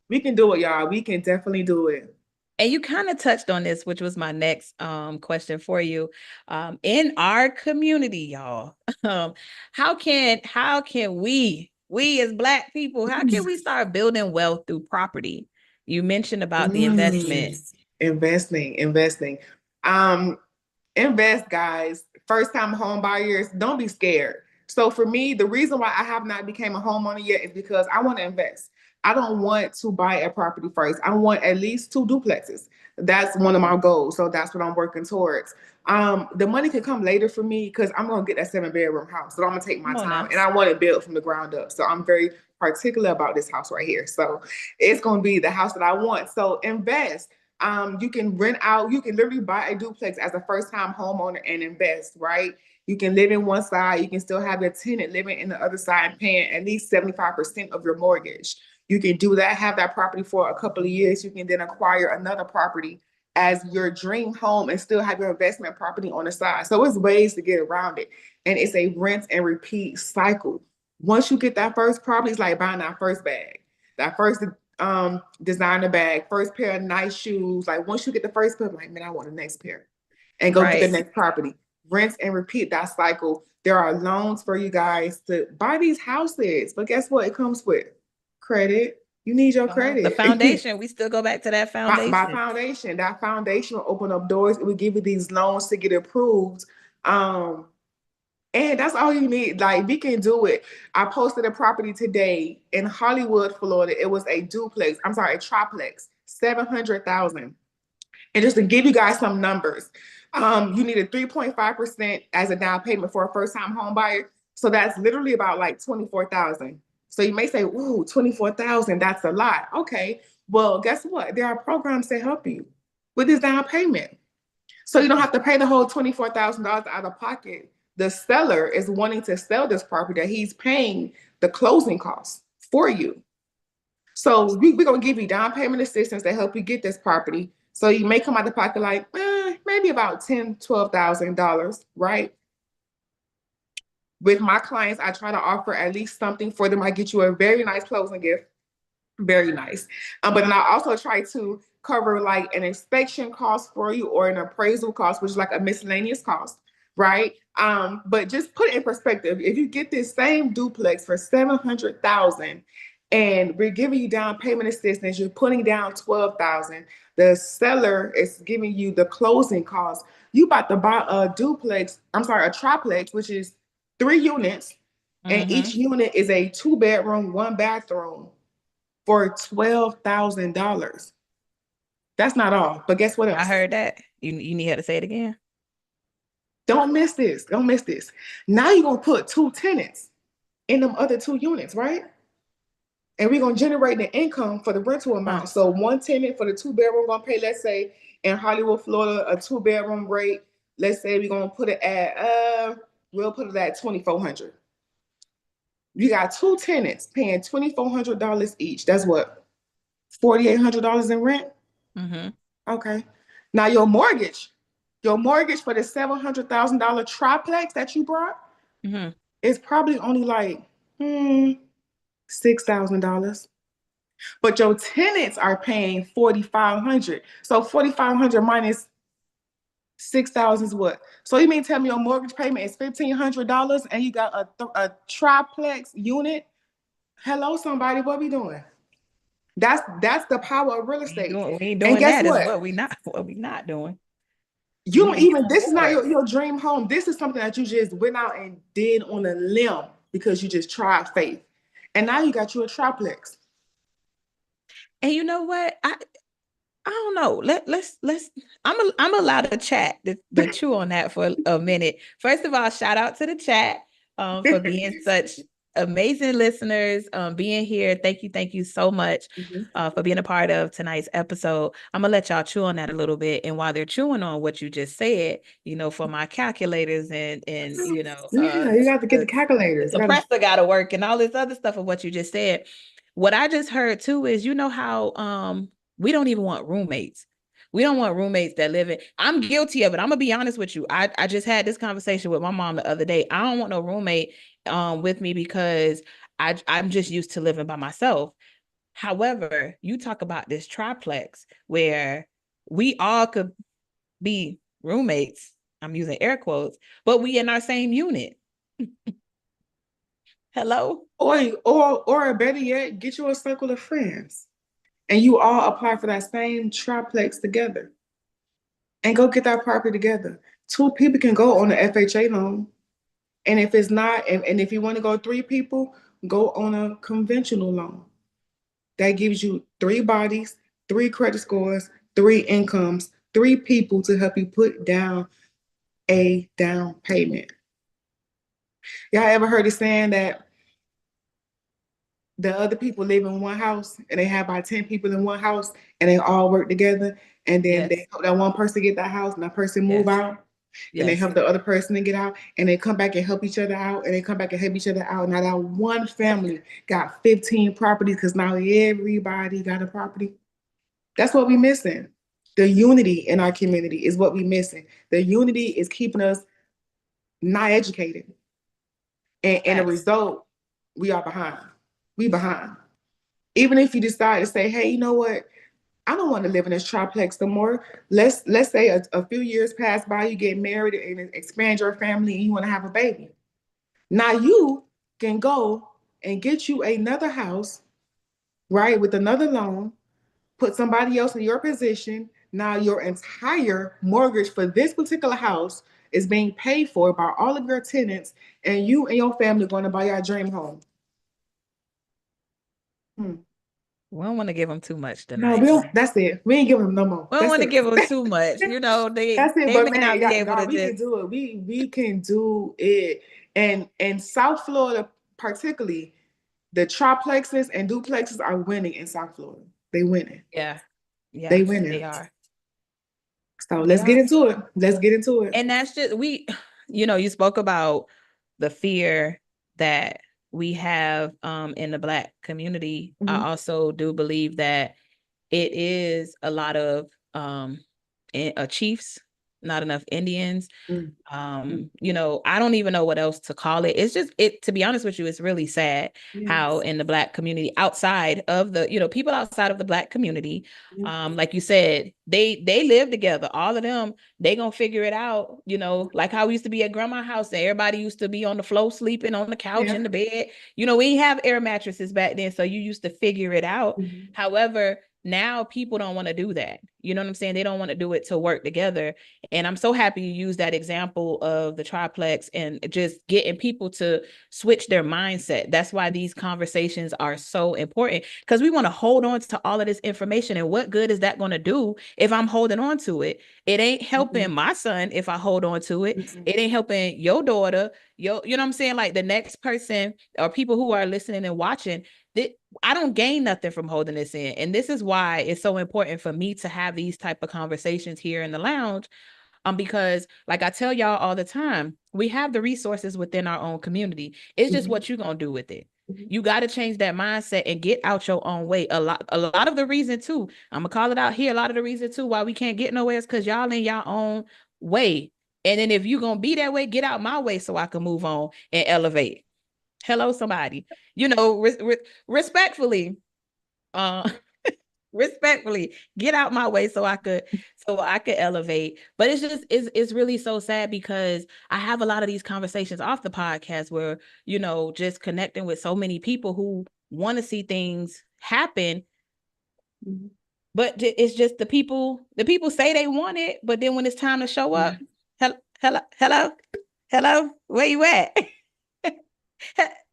S3: we can do it, y'all. We can definitely do it.
S1: And you kind of touched on this, which was my next question for you. In our community, y'all, um, how can we as Black people, how can we start building wealth through property? You mentioned about the investment.
S3: Investing. Um, Invest, guys. First time home buyers, don't be scared. So for me, the reason why I have not became a homeowner yet is because I want to invest. I don't want to buy a property first. I want at least two duplexes. That's one of my goals. So that's what I'm working towards. The money can come later for me because I'm gonna get that 7 bedroom house. So I'm gonna take my
S1: Come on
S3: time
S1: now.
S3: and I want it built from the ground up. So I'm very particular about this house right here. So it's gonna be the house that I want. So invest. You can rent out, you can literally buy a duplex as a first time homeowner and invest, right? You can live in one side, you can still have your tenant living in the other side and paying at least 75% of your mortgage. You can do that, have that property for a couple of years. You can then acquire another property as your dream home and still have your investment property on the side. So it's ways to get around it. And it's a rinse and repeat cycle. Once you get that first property, it's like buying that first bag. That first designer bag, first pair of nice shoes. Like once you get the first pair, I'm like, man, I want the next pair. And go get the
S1: Right.
S3: next property. Rinse and repeat that cycle. There are loans for you guys to buy these houses. But guess what? It comes with credit. You need your
S1: The
S3: credit.
S1: foundation. We still go back to that
S3: By
S1: foundation.
S3: foundation. That foundation will open up doors. It will give you these loans to get approved. Um, and that's all you need. Like we can do it. I posted a property today in Hollywood, Florida. It was a duplex. I'm sorry, a triplex, 700,000. And just to give you guys some numbers, you need a 3.5% as a down payment for a first-time home buyer. So that's literally about like 24,000. So you may say, "Ooh, 24,000, that's a lot." Okay. Well, guess what? There are programs to help you with this down payment. So you don't have to pay the whole $24,000 out of pocket. The seller is wanting to sell this property that he's paying the closing costs for you. So we're gonna give you down payment assistance to help you get this property. So you may come out the pocket like maybe about $10,000, $12,000, right? With my clients, I try to offer at least something for them. I get you a very nice closing gift, very nice. But then I also try to cover like an inspection cost for you or an appraisal cost, which is like a miscellaneous cost, right? But just put it in perspective. If you get this same duplex for 700,000 and we're giving you down payment assistance, you're putting down 12,000. The seller is giving you the closing cost. You about to buy a duplex, I'm sorry, a triplex, which is 3 units, and each
S1: Mm-hmm.
S3: unit is a 2 bedroom, 1 bathroom for $12,000. That's not all. But guess what
S1: I
S3: else?
S1: heard that. You need her to say it again.
S3: Don't miss this. Don't miss this. Now you're gonna put two tenants in them other 2 units, right? And we're gonna generate the income for the rental
S1: Huh.
S3: amount. So one tenant for the 2 bedroom gonna pay, let's say in Hollywood, Florida, a 2 bedroom rate. Let's say we're gonna put it at we'll put it at 2,400. You got two tenants paying $2,400 each. That's what, $4,800 in rent.
S1: Mm-hmm.
S3: Okay. Now your mortgage for the $700,000 triplex that you brought
S1: Mm-hmm.
S3: is probably only like $6,000. But your tenants are paying 4,500. So 4,500 minus 6,000 is what? So you mean tell me your mortgage payment is $1,500 and you got a triplex unit? Hello, somebody, what we doing? That's the power of real estate.
S1: We ain't
S3: And
S1: doing
S3: guess
S1: that. Is
S3: what?
S1: what we not doing.
S3: You don't even,
S1: become
S3: this is not
S1: bored.
S3: your dream home. This is something that you just went out and did on a limb because you just tried faith. And now you got you a triplex.
S1: And you know what? I don't know. Let's I'm allowed to chat the chew on that for a minute. First of all, shout out to the chat for being such amazing listeners, being here. Thank you so much for being a part of tonight's episode. I'm gonna let y'all chew on that a little bit. And while they're chewing on what you just said, for my calculators and
S3: Yeah, you got to get the
S1: the
S3: calculators. You gotta,
S1: compressor gotta work and all this other stuff of what you just said. What I just heard too is how we don't even want roommates. We don't want roommates that live in. I'm guilty of it. I'm gonna be honest with you. I just had this conversation with my mom the other day. I don't want no roommate with me because I'm just used to living by myself. However, you talk about this triplex where we all could be roommates. I'm using air quotes, but we in our same unit. Hello?
S3: or better yet, get you a circle of friends and you all apply for that same triplex together and go get that property together. Two people can go on the FHA loan. And if it's not, and if you want to go three people, go on a conventional loan. That gives you three bodies, three credit scores, three incomes, three people to help you put down a down payment. Y'all ever heard it saying that the other people live in one house and they have about 10 people in one house and they all work together and then
S1: Yes.
S3: they help that one person get that house and that person move
S1: Yes.
S3: out and they
S1: Yes.
S3: help the other person to get out and they come back and help each other out and they come back and help each other out. Now that one family got 15 properties because now everybody got a property. That's what we missing. The unity in our community is what we missing. The unity is keeping us not educated. And a
S1: Facts.
S3: result, we are behind. We behind. Even if you decide to say, hey, you know what? I don't want to live in this triplex no more. Let's say a few years pass by, you get married and expand your family and you want to have a baby. Now you can go and get you another house, right, with another loan, put somebody else in your position. Now your entire mortgage for this particular house is being paid for by all of your tenants, and you and your family are going to buy your dream home. Hmm.
S1: We don't want to give them too much
S3: No,
S1: tonight.
S3: we don't. That's it. We ain't giving them no more.
S1: We don't
S3: That's
S1: want to
S3: it.
S1: give them too much. They
S3: That's it.
S1: they
S3: But
S1: may
S3: man,
S1: not be
S3: yeah,
S1: able
S3: no,
S1: to
S3: we
S1: just.
S3: can do it. We can do it. And South Florida, particularly, the triplexes and duplexes are winning in South Florida. They winning.
S1: Yeah, yeah,
S3: They winning.
S1: they are.
S3: So
S1: They
S3: let's get
S1: are.
S3: into it. Let's get into it.
S1: And that's just you spoke about the fear that we have in the Black community. I
S3: Mhm.
S1: also do believe that it is a lot of chiefs, not enough Indians.
S3: Mm.
S1: I don't even know what else to call it. It's just to be honest with you, it's really sad how
S3: Yes.
S1: in the Black community, outside of the, people outside of the Black community,
S3: Yes.
S1: like you said, they live together. All of them, they gonna figure it out, like how we used to be at grandma's house and everybody used to be on the floor sleeping on the couch
S3: Yeah.
S1: in the bed. We didn't have air mattresses back then, so you used to figure it out.
S3: Mhm.
S1: However, now people don't want to do that. You know what I'm saying? They don't want to do it to work together. And I'm so happy you use that example of the triplex and just getting people to switch their mindset. That's why these conversations are so important, because we want to hold on to all of this information. And what good is that going to do if I'm holding on to it? It ain't helping my son if I hold on to it. It ain't helping your daughter, you know what I'm saying? Like the next person or people who are listening and watching, I don't gain nothing from holding this in. And this is why it's so important for me to have these type of conversations here in the lounge. Because like I tell y'all all the time, we have the resources within our own community. It's just what you're gonna do with it. You got to change that mindset and get out your own way. A lot of the reason too, I'm gonna call it out here. A lot of the reason too why we can't get nowhere is because y'all in your own way. And then if you're gonna be that way, get out my way so I can move on and elevate. Hello, somebody. Respectfully, uh, respectfully, get out my way so I could elevate. But it's really so sad because I have a lot of these conversations off the podcast where, just connecting with so many people who want to see things happen. But it's just the people say they want it, but then when it's time to show
S3: Yeah.
S1: up, hello, hello, where you at?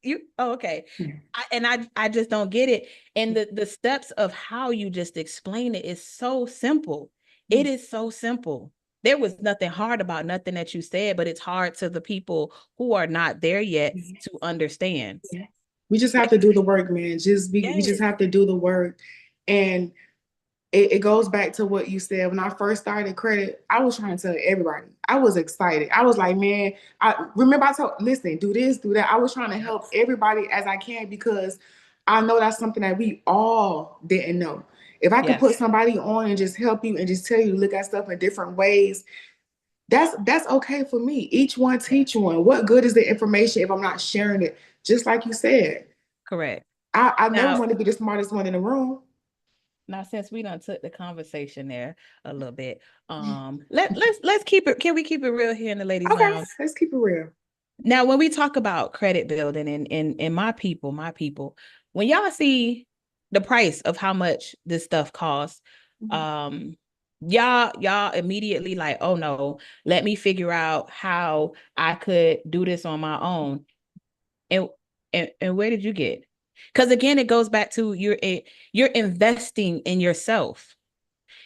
S1: You oh, okay.
S3: Yeah.
S1: I just don't get it. And the steps of how you just explain it is so simple. It is so simple. There was nothing hard about nothing that you said, but it's hard to the people who are not there yet to understand.
S3: Yeah. We just have
S1: Like,
S3: to do the work, man. We just
S1: yes,
S3: have to do the work. And it goes back to what you said. When I first started credit, I was trying to tell everybody. I was excited. I was like, man, I remember I told, listen, do this, do that. I was trying to help everybody as I can because I know that's something that we all didn't know. If I could put
S1: yes,
S3: somebody on and just help you and just tell you to look at stuff in different ways, that's okay for me. Each one teach one. What good is the information if I'm not sharing it? Just like you said,
S1: correct.
S3: I never
S1: Now,
S3: want to be the smartest one in the room.
S1: now since we done took the conversation there a little bit, let's keep it. Can we keep it real here in the ladies'
S3: Okay,
S1: lounge?
S3: let's keep it real.
S1: Now, when we talk about credit building and my people, when y'all see the price of how much this stuff costs, um, y'all immediately like, oh no, let me figure out how I could do this on my own. And and where did you get? Because again, it goes back to you're investing in yourself.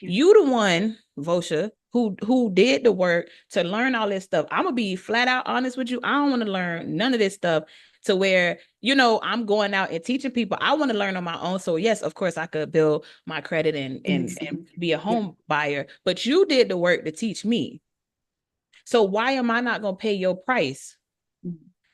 S3: Yeah.
S1: You the one, Votia, who did the work to learn all this stuff. I'm gonna be flat out honest with you. I don't want to learn none of this stuff to where, I'm going out and teaching people. I want to learn on my own. So yes, of course, I could build my credit and be a
S3: Yeah.
S1: home buyer, but you did the work to teach me. So why am I not gonna pay your price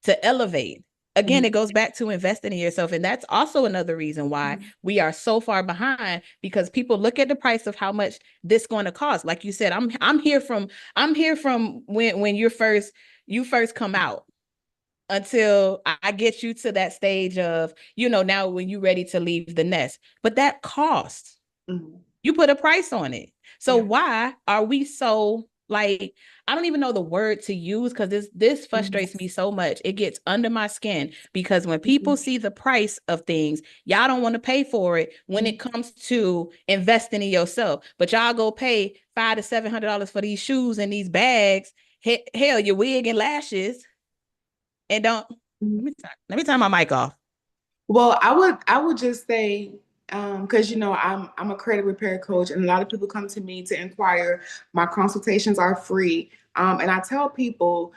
S1: to elevate? Again, it goes back to investing in yourself. And that's also another reason why we are so far behind, because people look at the price of how much this going to cost. Like you said, I'm here from when you first come out until I get you to that stage of, now when you're ready to leave the nest. But that costs.
S3: Mhm.
S1: You put a price on it. So
S3: Yeah.
S1: why are we so like, I don't even know the word to use because this
S3: Mhm.
S1: frustrates me so much. It gets under my skin because when people see the price of things, y'all don't want to pay for it when it comes to investing in yourself. But y'all go pay $500 to $700 for these shoes and these bags, hell, your wig and lashes, and don't
S3: Mhm.
S1: let me turn my mic off.
S3: Well, I would just say, because I'm a credit repair coach, and a lot of people come to me to inquire. My consultations are free, and I tell people,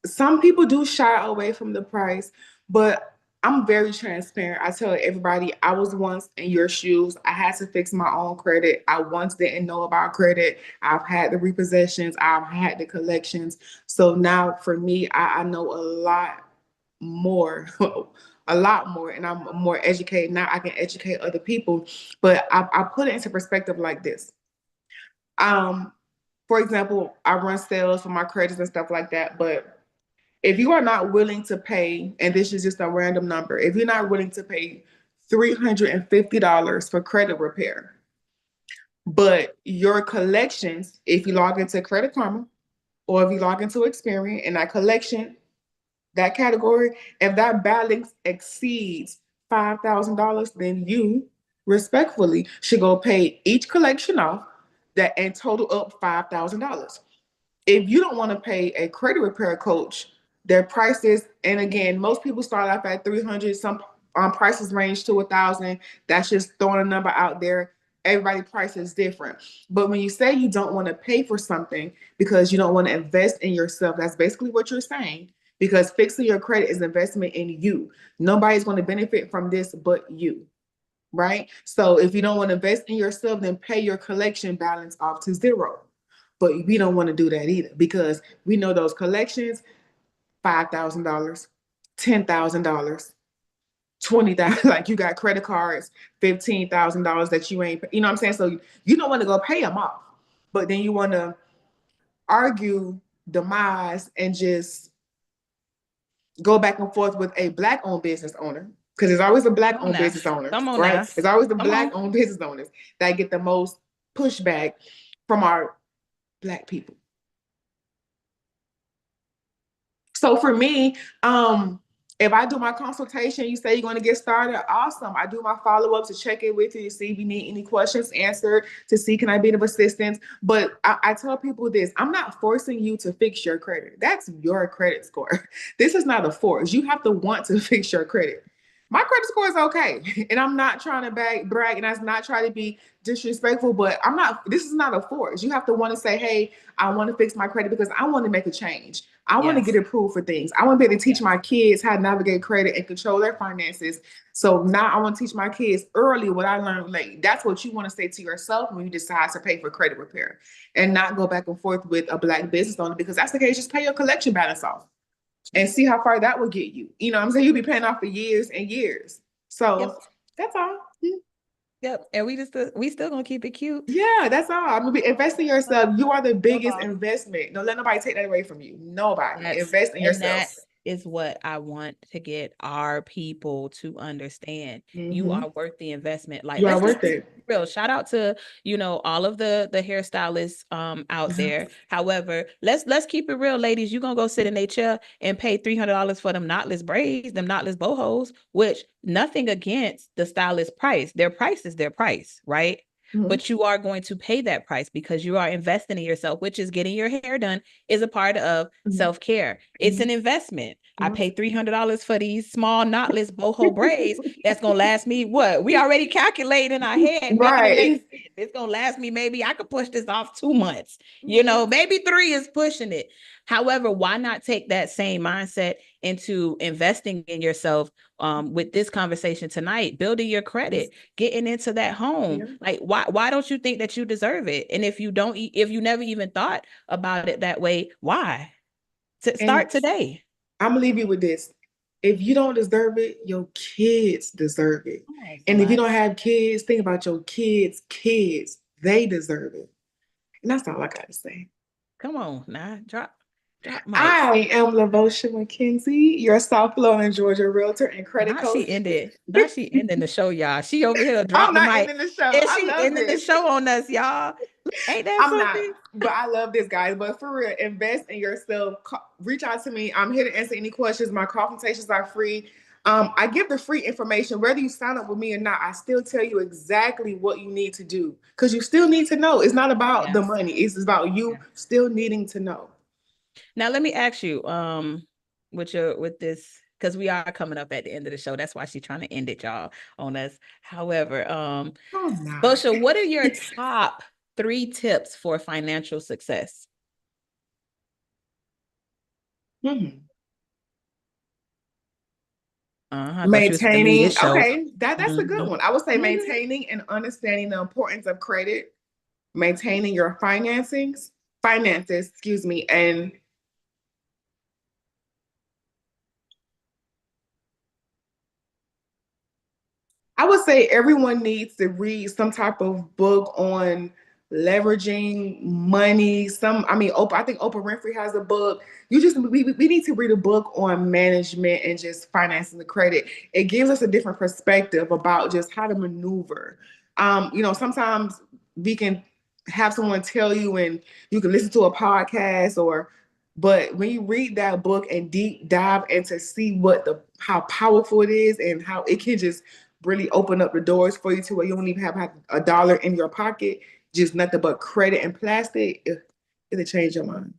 S3: some people do shy away from the price, but I'm very transparent. I tell everybody I was once in your shoes. I had to fix my own credit. I once didn't know about credit. I've had the repossessions. I've had the collections. So now for me, I know a lot more, a lot more, and I'm more educated now. I can educate other people, but I put it into perspective like this. Um, for example, I run sales for my credits and stuff like that, but if you are not willing to pay, and this is just a random number, if you're not willing to pay $350 for credit repair, but your collections, if you log into Credit Karma or if you log into Experian and that collection, that category, if that balance exceeds $5,000, then you respectfully should go pay each collection off that and total up $5,000. If you don't want to pay a credit repair coach, their prices, and again, most people start off at 300. Some prices range to 1,000. That's just throwing a number out there. Everybody's price is different. But when you say you don't want to pay for something because you don't want to invest in yourself, that's basically what you're saying. Because fixing your credit is investment in you. Nobody's going to benefit from this but you, right? So if you don't want to invest in yourself, then pay your collection balance off to zero. But we don't want to do that either because we know those collections, $5,000, $10,000, 20,000. Like you got credit cards, $15,000 that you ain't, you know what I'm saying? So you don't want to go pay them off, but then you want to argue demise and just go back and forth with a black owned business owner because there's always a black
S1: Come on
S3: owned
S1: now.
S3: business owner,
S1: Come on
S3: right?
S1: now.
S3: There's always the
S1: Come
S3: black
S1: on.
S3: owned business owners that get the most pushback from our black people. So for me, If I do my consultation, you say you're going to get started, awesome. I do my follow-up to check in with you to see if you need any questions answered, to see can I be of assistance. But I tell people this, I'm not forcing you to fix your credit. That's your credit score. This is not a force. You have to want to fix your credit. My credit score is okay. And I'm not trying to brag and I'm not trying to be disrespectful, but this is not a force. You have to want to say, hey, I want to fix my credit because I want to make a change. I want to get approved for things. I want to be able to teach my kids how to navigate credit and control their finances. So now I want to teach my kids early what I learned late. That's what you want to say to yourself when you decide to pay for credit repair and not go back and forth with a black business owner, because that's the case. Just pay your collection balance off and see how far that will get you. You know what I'm saying? You'll be paying off for years and years. So that's all.
S1: Yep. And we still gonna keep it cute.
S3: Yeah, that's all. I mean, invest in yourself. You are the biggest investment. Don't let nobody take that away from you. Nobody. Invest in yourself.
S1: That is what I want to get our people to understand. You are worth the investment. Like,
S3: you are worth it.
S1: Real shout out to, you know, all of the hairstylists out there. However, let's keep it real, ladies. You're gonna go sit in a chair and pay $300 for them knotless braids, them knotless bohos, which nothing against the stylist price. Their price is their price, right? But you are going to pay that price because you are investing in yourself, which is getting your hair done is a part of self-care. It's an investment. I paid $300 for these small knotless boho braids. That's going to last me what? We already calculated in our head.
S3: Right.
S1: It's going to last me, maybe I could push this off 2 months. You know, maybe 3 is pushing it. However, why not take that same mindset into investing in yourself with this conversation tonight, building your credit, getting into that home? Like, why don't you think that you deserve it? And if you don't, if you never even thought about it that way, why? Start today.
S3: I'm gonna leave you with this. If you don't deserve it, your kids deserve it. And if you don't have kids, think about your kids' kids. They deserve it. And that's all I gotta say.
S1: Come on, now drop.
S3: I am Lavotia McKenzie, your South Florida, Georgia realtor and credit coach.
S1: She ended the show, y'all. She over here dropped the mic.
S3: Ending the show.
S1: And she ended the show on us, y'all. Ain't that something?
S3: Not, but I love this, guys. But for real, invest in yourself. Reach out to me. I'm here to answer any questions. My consultations are free. I give the free information, whether you sign up with me or not. I still tell you exactly what you need to do because you still need to know. It's not about the money. It's about you still needing to know.
S1: Now, let me ask you, with this, because we are coming up at the end of the show. That's why she's trying to end it, y'all, on us. However, Votia, what are your top 3 tips for financial success?
S3: Maintaining. Okay, that's a good one. I would say maintaining and understanding the importance of credit, maintaining your finances, and I would say everyone needs to read some type of book on leveraging money. I think Oprah Winfrey has a book. We need to read a book on management and just financing the credit. It gives us a different perspective about just how to maneuver. Sometimes we can have someone tell you and you can listen to a podcast but when you read that book and deep dive and to see how powerful it is and how it can just really open up the doors for you to where you don't even have $1 in your pocket, just nothing but credit and plastic, it'll change your mind.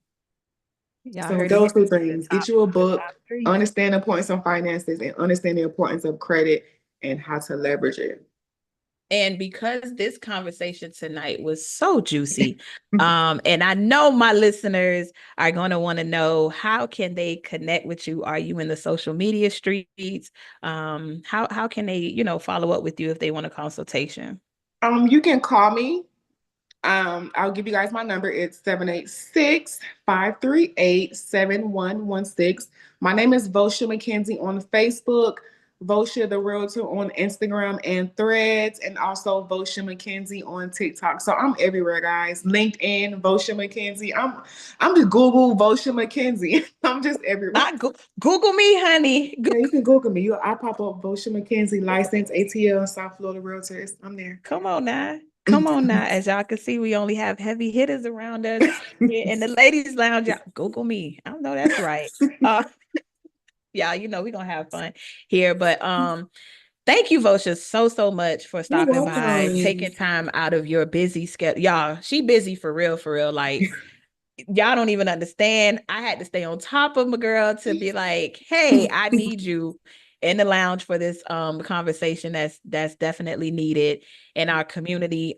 S3: So those 2 things, get you a book, understand the importance of finances and understand the importance of credit and how to leverage it.
S1: And because this conversation tonight was so juicy, and I know my listeners are going to want to know, how can they connect with you? Are you in the social media streets? How can they, follow up with you if they want a consultation?
S3: You can call me. I'll give you guys my number. It's 786-538-7116. My name is Votia McKenzie on Facebook, Votia the Realtor on Instagram and Threads, and also Votia McKenzie on TikTok. So I'm everywhere, guys. LinkedIn, Votia McKenzie. I'm just Google Votia McKenzie. I'm just everywhere.
S1: Not Google me, honey.
S3: Yeah, you can Google me. I pop up Votia McKenzie, licensed ATL South Florida Realtors. I'm there.
S1: Come on now. As y'all can see, we only have heavy hitters around us in the ladies' lounge. Google me. I know that's right. Y'all, we're gonna have fun here. But thank you, Votia, so much for
S3: You're
S1: stopping by,
S3: welcome.
S1: taking time out of your busy schedule. Y'all, she busy for real, for real. Like, y'all don't even understand. I had to stay on top of my girl to be like, hey, I need you in the lounge for this conversation that's definitely needed in our community.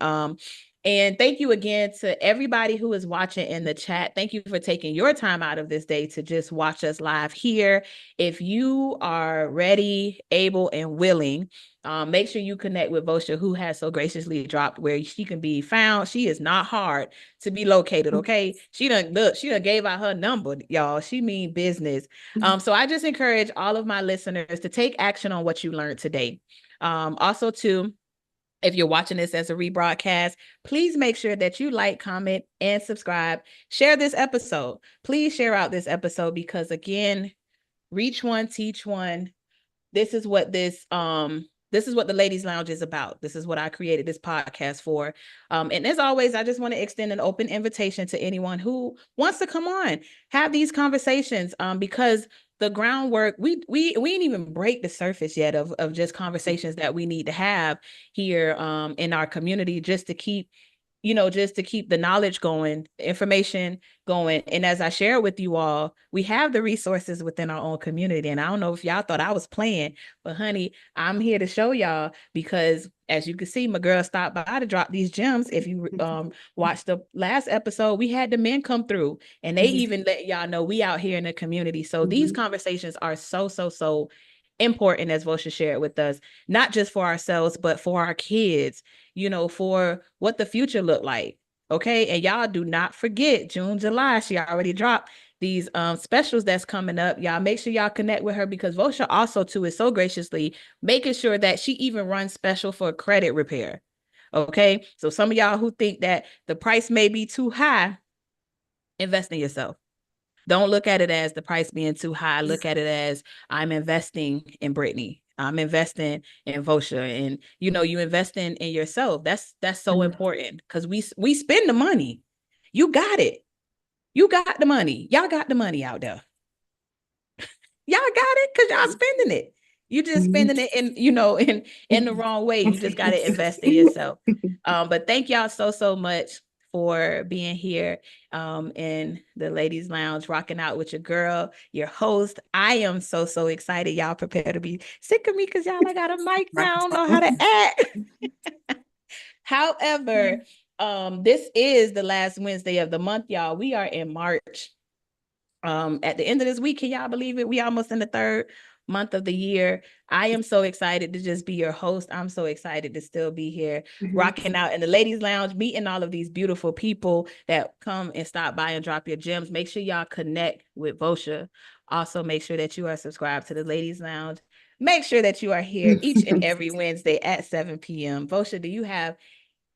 S1: And thank you again to everybody who is watching in the chat. Thank you for taking your time out of this day to just watch us live here. If you are ready, able, and willing, make sure you connect with Votia, who has so graciously dropped where she can be found. She is not hard to be located. Okay. She done gave out her number, y'all. She mean business. So I just encourage all of my listeners to take action on what you learned today. Also too, if you're watching this as a rebroadcast, please make sure that you like, comment, and subscribe. Share this episode. Please share out this episode because again, reach one, teach one. This is what the Ladies Lounge is about. This is what I created this podcast for. And as always, I just want to extend an open invitation to anyone who wants to come on, have these conversations, because the groundwork, we didn't even break the surface yet of just conversations that we need to have here in our community just to keep just to keep the knowledge going, information going. And as I share with you all, we have the resources within our own community. And I don't know if y'all thought I was playing, but honey, I'm here to show y'all because as you can see, my girl stopped by to drop these gems. If you watched the last episode, we had the men come through and they even let y'all know we out here in the community. So these conversations are so important, as Vosha shared with us, not just for ourselves, but for our kids, for what the future look like. Okay. And y'all do not forget June, July. She already dropped these specials that's coming up. Y'all make sure y'all connect with her because Vosha also too is so graciously making sure that she even runs special for credit repair. Okay. So some of y'all who think that the price may be too high, invest in yourself. Don't look at it as the price being too high. Look at it as I'm investing in Brittany. I'm investing in Vosha, and you investing in yourself. That's so important because we spend the money. You got it. You got the money. Y'all got the money out there. Y'all got it because y'all spending it. You just spending it in the wrong way. You just got to invest in yourself. But thank y'all so much for being here in the Ladies Lounge, rocking out with your girl, your host. I am so excited. Y'all prepare to be sick of me because y'all I got a mic now. I don't know how to act. However, this is the last Wednesday of the month, y'all. We are in March. At the end of this week, can y'all believe it? We almost in the third month of the year. I am so excited to just be your host. I'm so excited to still be here rocking out in the Ladies Lounge, meeting all of these beautiful people that come and stop by and drop your gems. Make sure y'all connect with Vosha. Also, make sure that you are subscribed to the Ladies Lounge. Make sure that you are here each and every Wednesday at 7 p.m. Vosha, do you have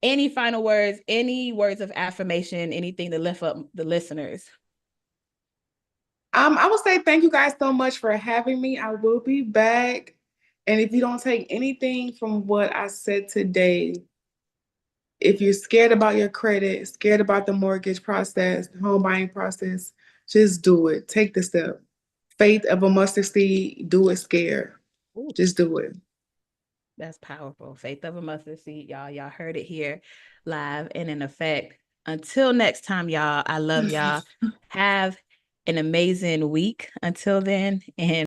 S1: any final words, any words of affirmation, anything to lift up the listeners?
S3: I would say thank you guys so much for having me. I will be back. And if you don't take anything from what I said today, if you're scared about your credit, scared about the mortgage process, the home buying process, just do it. Take the step. Faith of a mustard seed, do it scared.
S1: Ooh.
S3: Just do it.
S1: That's powerful. Faith of a mustard seed, y'all. Y'all heard it here live and in effect. Until next time, y'all, I love y'all. Have an amazing week until then. And